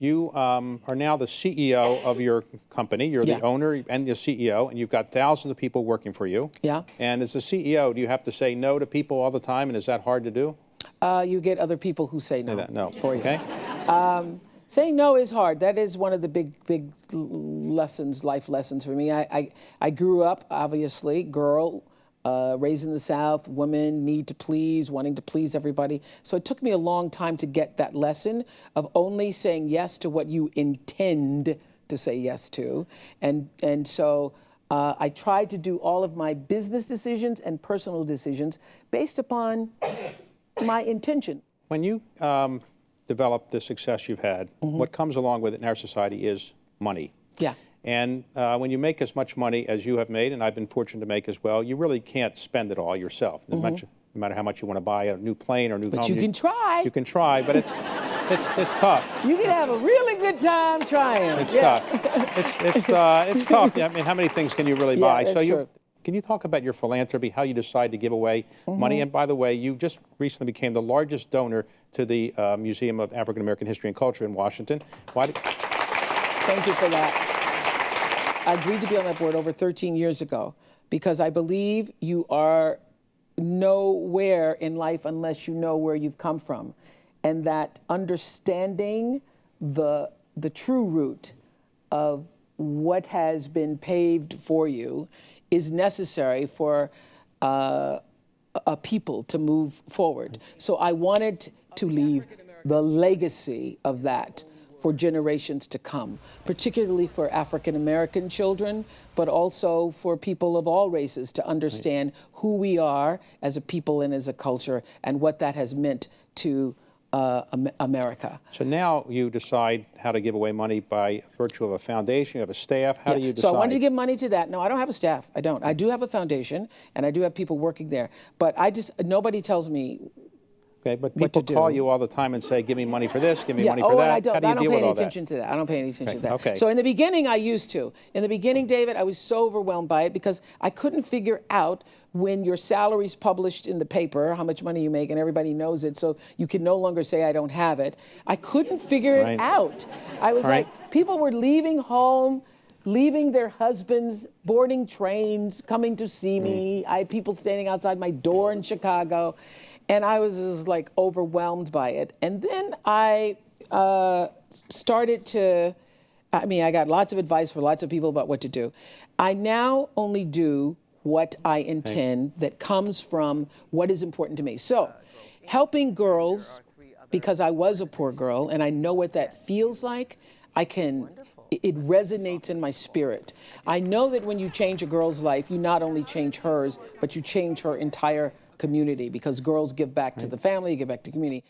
You are now the CEO of your company. You're the owner and the CEO, and you've got thousands of people working for you. Yeah. And as a CEO, do you have to say no to people all the time, and is that hard to do? You get other people who say no. No. For you. Okay. Saying no is hard. That is one of the big lessons, life lessons for me. I grew up, obviously, girl, raised in the South, women need to please, wanting to please everybody. So it took me a long time to get that lesson of only saying yes to what you intend to say yes to. And so I tried to do all of my business decisions and personal decisions based upon my intention. When you develop the success you've had, what comes along with it in our society is money. Yeah. And when you make as much money as you have made, and I've been fortunate to make as well, you really can't spend it all yourself. No matter how much you want to buy a new plane or a new home. But you can try. You can try, but it's tough. You can have a really good time trying. It's tough. It's tough. I mean, how many things can you really buy? That's so true. Can you talk about your philanthropy, how you decide to give away money? And by the way, you just recently became the largest donor to the Museum of African American History and Culture in Washington. Thank you for that. I agreed to be on that board over 13 years ago because I believe you are nowhere in life unless you know where you've come from. And that understanding the true root of what has been paved for you is necessary for a people to move forward. So I wanted to leave the legacy of that for generations to come, particularly for African American children, but also for people of all races to understand who we are as a people and as a culture and what that has meant to America. So now you decide how to give away money by virtue of a foundation, you have a staff. How do you decide? So I wanted to give money to that. No, I don't have a staff. I don't. I do have a foundation, and I do have people working there. But nobody tells me. Okay, but people call you all the time and say, give me money for this, give me money for that. I don't, how do you deal with all that? I don't pay any attention to that. I don't pay any attention to that. Okay. So in the beginning, I used to. In the beginning, David, I was so overwhelmed by it because I couldn't figure out when your salary's published in the paper, how much money you make, and everybody knows it, so you can no longer say, I don't have it. I couldn't figure it out. I was like, people were leaving home, leaving their husbands, boarding trains, coming to see me. I had people standing outside my door in Chicago. And I was just like overwhelmed by it. And then I started to, I got lots of advice from lots of people about what to do. I now only do what I intend that comes from what is important to me. So helping girls, because I was a poor girl and I know what that feels like, it resonates in my spirit. I know that when you change a girl's life, you not only change hers, but you change her entire community because girls give back to the family, give back to the community.